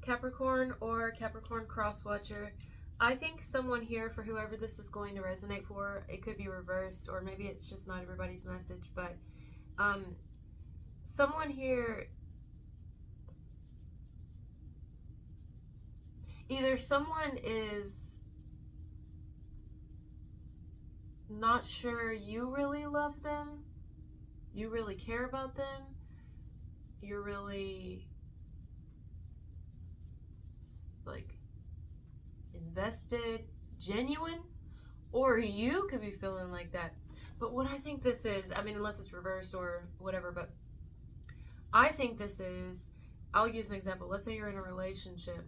Capricorn or Capricorn cross-watcher, I think someone here, for whoever this is going to resonate for, it could be reversed, or maybe it's just not everybody's message, but someone here, either someone is not sure you really love them, you really care about them, you're really like invested, genuine, or you could be feeling like that. But what I think this is, I mean, unless it's reversed or whatever, but I think this is, I'll use an example. Let's say you're in a relationship.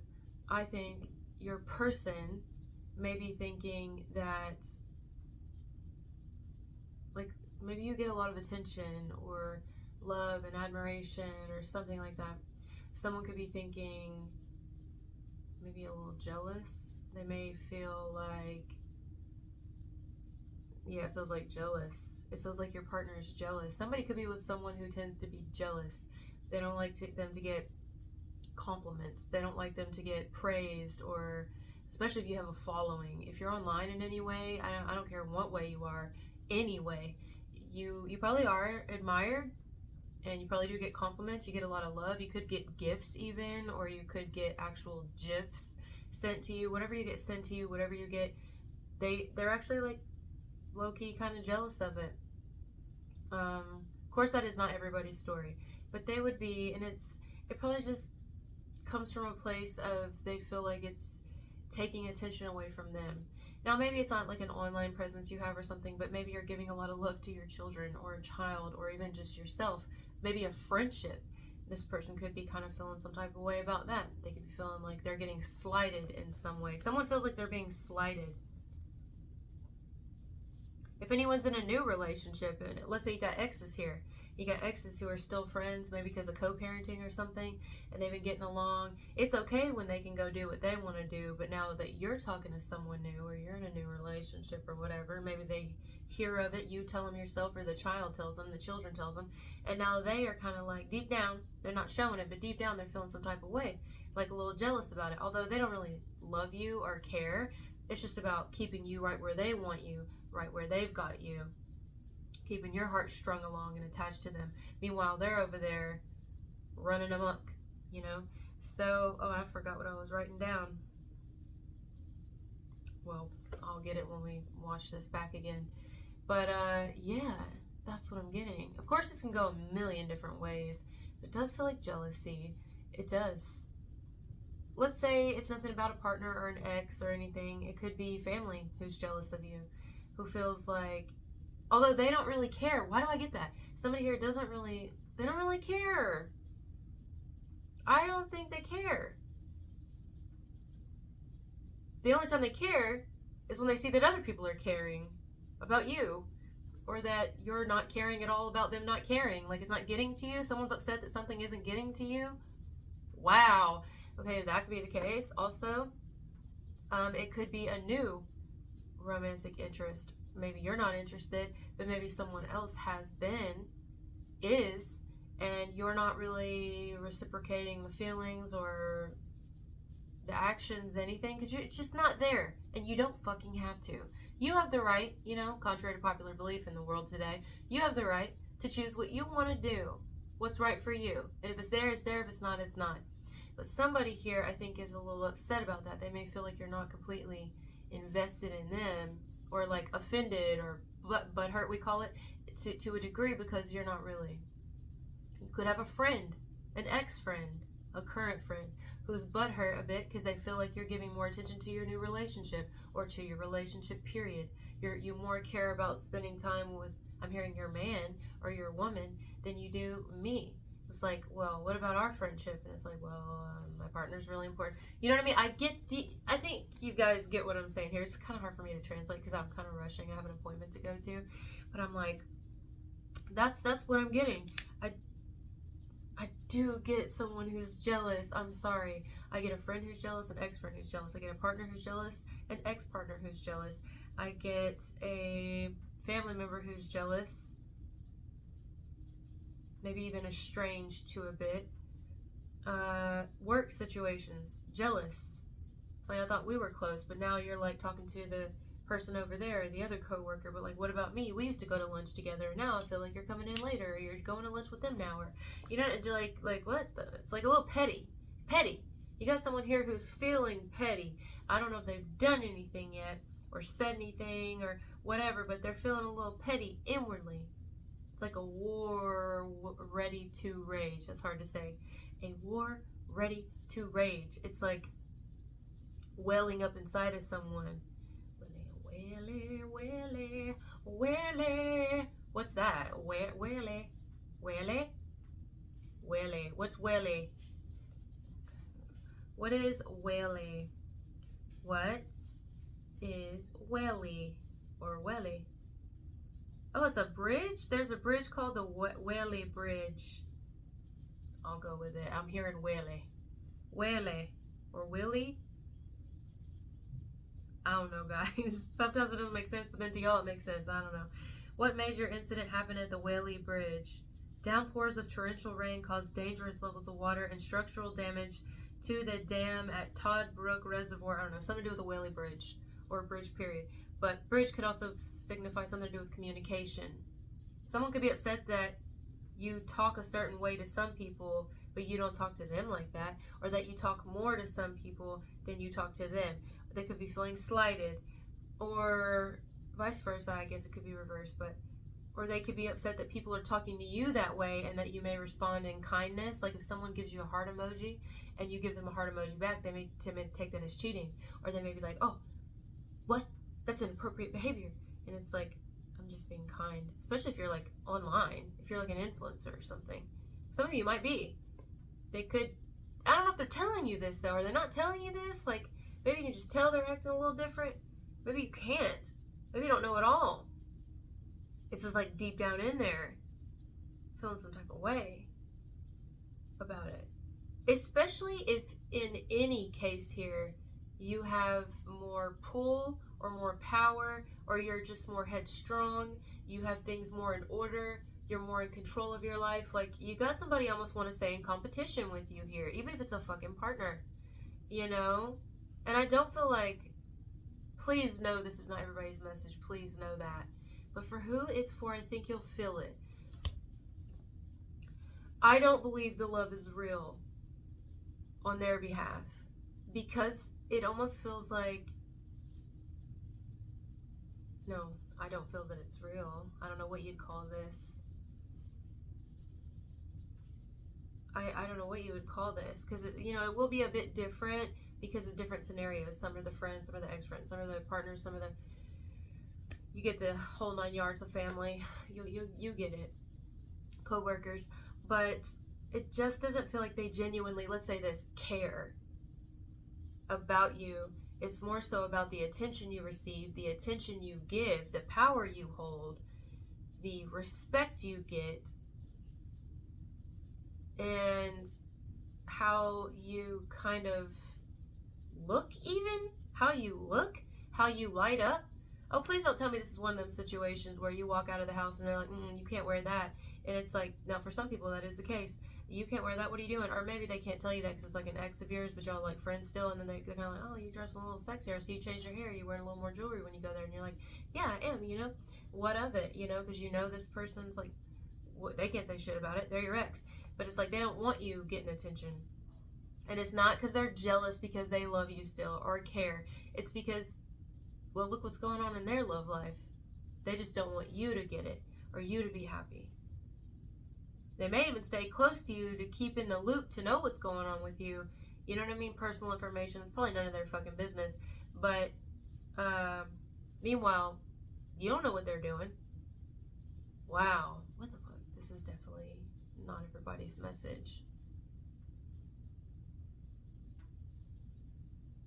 I think your person may be thinking that, like, maybe you get a lot of attention or love and admiration or something like that. Someone could be thinking maybe a little jealous. They may feel like, yeah, it feels like jealous. It feels like your partner is jealous. Somebody could be with someone who tends to be jealous. They don't like them to get compliments. They don't like them to get praised, or especially if you have a following. If you're online in any way, I don't care what way you are, anyway, you probably are admired, and you probably do get compliments. You get a lot of love. You could get gifts even, or you could get actual GIFs sent to you. Whatever you get sent to you, whatever you get, they're actually like low-key kind of jealous of it. Of course, that is not everybody's story, but they would be, and it probably just comes from a place of they feel like it's taking attention away from them. Now, maybe it's not like an online presence you have or something, but maybe you're giving a lot of love to your children or a child, or even just yourself. Maybe a friendship. This person could be kind of feeling some type of way about that. They could be feeling like they're getting slighted in some way. Someone feels like they're being slighted. If anyone's in a new relationship, and let's say you got exes here, you got exes who are still friends, maybe because of co-parenting or something, and they've been getting along. It's okay when they can go do what they want to do, but now that you're talking to someone new, or you're in a new relationship or whatever, maybe they hear of it, you tell them yourself, or the child tells them, the children tells them, and now they are kind of like, deep down, they're not showing it, but deep down they're feeling some type of way, like a little jealous about it, although they don't really love you or care. It's just about keeping you right where they want you, right where they've got you, keeping your heart strung along and attached to them. Meanwhile, they're over there running amok, you know? So, oh, I forgot what I was writing down. Well, I'll get it when we watch this back again. But, yeah, that's what I'm getting. Of course, this can go a million different ways. It does feel like jealousy. It does. Let's say it's nothing about a partner or an ex or anything. It could be family who's jealous of you, who feels like, although they don't really care. Why do I get that? Somebody here they don't really care. I don't think they care. The only time they care is when they see that other people are caring about you, or that you're not caring at all about them not caring. Like, it's not getting to you. Someone's upset that something isn't getting to you. Wow. Okay, that could be the case. Also, it could be a new romantic interest. Maybe you're not interested, but maybe someone else has been, is, and you're not really reciprocating the feelings or the actions, anything, because it's just not there, and you don't fucking have to. You have the right, you know, contrary to popular belief in the world today, you have the right to choose what you want to do, what's right for you, and if it's there, it's there, if it's not, it's not. But somebody here, I think, is a little upset about that. They may feel like you're not completely invested in them, or like offended, or butthurt, we call it, to a degree, because you're not really. You could have a friend, an ex-friend, a current friend, who's butthurt a bit because they feel like you're giving more attention to your new relationship, or to your relationship period. You more care about spending time with, I'm hearing, your man or your woman than you do me. It's like, well, what about our friendship? And it's like, well, my partner's really important. You know what I mean? I think you guys get what I'm saying here. It's kind of hard for me to translate because I'm kind of rushing. I have an appointment to go to. But I'm like, that's what I'm getting. I do get someone who's jealous. I'm sorry. I get a friend who's jealous, an ex-friend who's jealous. I get a partner who's jealous, an ex-partner who's jealous. I get a family member who's jealous. Maybe even estranged to a bit. Work situations, jealous. It's like, I thought we were close, but now you're like talking to the person over there, the other coworker, but like, what about me? We used to go to lunch together. Now I feel like you're coming in later, or you're going to lunch with them now, or you know, like what? It's like a little petty. You got someone here who's feeling petty. I don't know if they've done anything yet, or said anything, or whatever, but they're feeling a little petty inwardly. It's like a war ready to rage. That's hard to say. A war ready to rage. It's like welling up inside of someone. What's that? Wele. What's wele? What is wele? What is wele or wele? Oh, it's a bridge? There's a bridge called the Wele Bridge. I'll go with it. I'm hearing wele. Wele or willy? I don't know, guys. Sometimes it doesn't make sense, but then to y'all it makes sense. I don't know. What major incident happened at the Whaley Bridge? Downpours of torrential rain caused dangerous levels of water and structural damage to the dam at Todd Brook Reservoir. I don't know, something to do with the Whaley Bridge or bridge period. But bridge could also signify something to do with communication. Someone could be upset that you talk a certain way to some people, but you don't talk to them like that, or that you talk more to some people than you talk to them. They could be feeling slighted, or vice versa. I guess it could be reversed, but or they could be upset that people are talking to you that way and that you may respond in kindness. Like if someone gives you a heart emoji and you give them a heart emoji back, they may take that as cheating, or they may be like, oh, what? That's inappropriate behavior. And it's like, I'm just being kind, especially if you're like online, if you're like an influencer or something. Some of you might be. They could, I don't know if they're telling you this though. Are they not telling you this? Like, maybe you can just tell they're acting a little different. Maybe you can't. Maybe you don't know at all. It's just like deep down in there, feeling some type of way about it. Especially if in any case here, you have more pull or more power, or you're just more headstrong, you have things more in order, you're more in control of your life. Like you got somebody I almost want to say in competition with you here, even if it's a fucking partner, you know? And I don't feel like, please know this is not everybody's message, please know that. But for who it's for, I think you'll feel it. I don't believe the love is real on their behalf, because it almost feels like, no, I don't feel that it's real. I don't know what you'd call this. I don't know what you would call this, because it will be a bit different because of different scenarios. Some are the friends, some are the ex-friends, some are the partners, some are the, you get the whole 9 yards of family. You get it. Co-workers. But it just doesn't feel like they genuinely, let's say this, care about you. It's more so about the attention you receive, the attention you give, the power you hold, the respect you get, and how you kind of look, even how you look, how you light up. Oh, please don't tell me this is one of them situations where you walk out of the house and they're like, you can't wear that. And it's like, now for some people that is the case. You can't wear that, what are you doing? Or maybe they can't tell you that because it's like an ex of yours, but y'all like friends still, and then they're kind of like, oh, you dress a little sexier, so you change your hair, you wear a little more jewelry when you go there, and you're like, yeah, I am, what of it, because this person's like, they can't say shit about it, they're your ex, but it's like they don't want you getting attention. And it's not because they're jealous because they love you still or care. It's because, well, look what's going on in their love life. They just don't want you to get it or you to be happy. They may even stay close to you to keep in the loop to know what's going on with you. You know what I mean? Personal information. It's probably none of their fucking business. But meanwhile, you don't know what they're doing. Wow. What the fuck? This is definitely not everybody's message.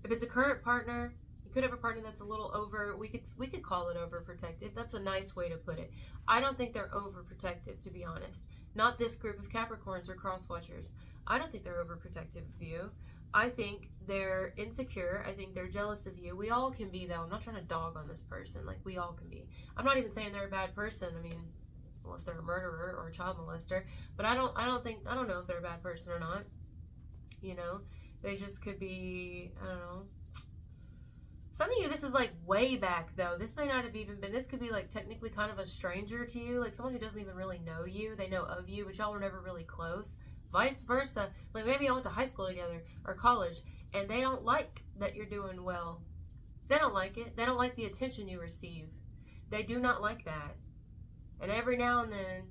If it's a current partner, you could have a partner that's a little over, we could call it overprotective. That's a nice way to put it. I don't think they're overprotective, to be honest. Not this group of Capricorns or cross-watchers. I don't think they're overprotective of you. I think they're insecure. I think they're jealous of you. We all can be, though. I'm not trying to dog on this person. Like, we all can be. I'm not even saying they're a bad person. I mean, unless they're a murderer or a child molester. But I don't know if they're a bad person or not. You know, they just could be, I don't know. Some of you, this is like way back though. This may not have even been, this could be like technically kind of a stranger to you, like someone who doesn't even really know you. They know of you, but y'all were never really close. Vice versa. Like maybe y'all went to high school together or college, and they don't like that you're doing well. They don't like it. They don't like the attention you receive. They do not like that. And every now and then,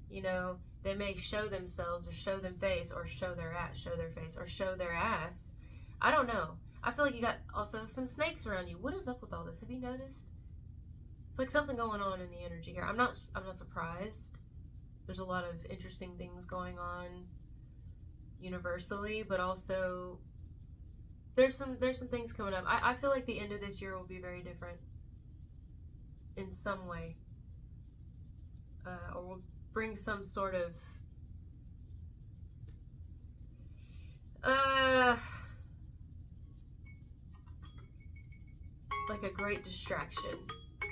you know, they may show themselves or show them face or show their ass, show their face or show their ass. I don't know. I feel like you got also some snakes around you. What is up with all this? Have you noticed? It's like something going on in the energy here. I'm not surprised. There's a lot of interesting things going on universally, but also there's some things coming up. I feel like the end of this year will be very different in some way, or will bring some sort of like a great distraction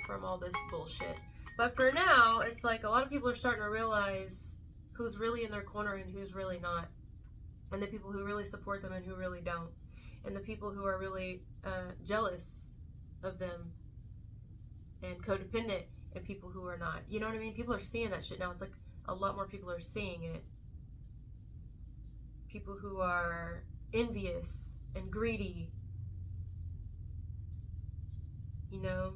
from all this bullshit. But for now, it's like a lot of people are starting to realize who's really in their corner and who's really not, and the people who really support them and who really don't, and the people who are really jealous of them and codependent, and people who are not. You know what I mean? People are seeing that shit now. It's like a lot more people are seeing it. People who are envious and greedy. You know?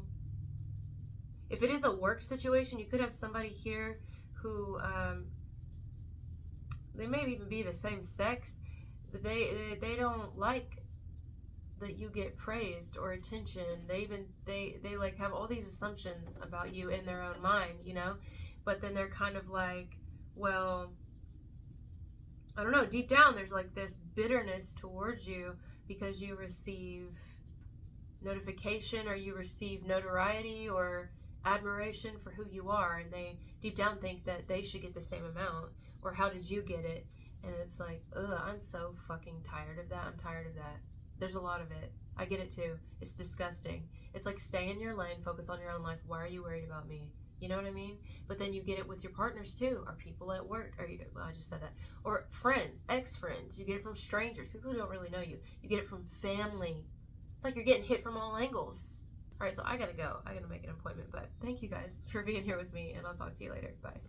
If it is a work situation, you could have somebody here who, they may even be the same sex, but they don't like that you get praised or attention. They like have all these assumptions about you in their own mind, you know? But then they're kind of like, well, I don't know, deep down there's like this bitterness towards you because you receive notification or you receive notoriety or admiration for who you are, and they deep down think that they should get the same amount, or how did you get it? And it's like, ugh, I'm so fucking tired of that. I'm tired of that. There's a lot of it. I get it too. It's disgusting. It's like, stay in your lane, focus on your own life. Why are you worried about me? You know what I mean? But then you get it with your partners too, or people at work, or well, I just said that, or friends, ex-friends. You get it from strangers, people who don't really know you. You get it from family. It's like you're getting hit from all angles. All right, so I gotta go. I gotta make an appointment, but thank you guys for being here with me, and I'll talk to you later. Bye.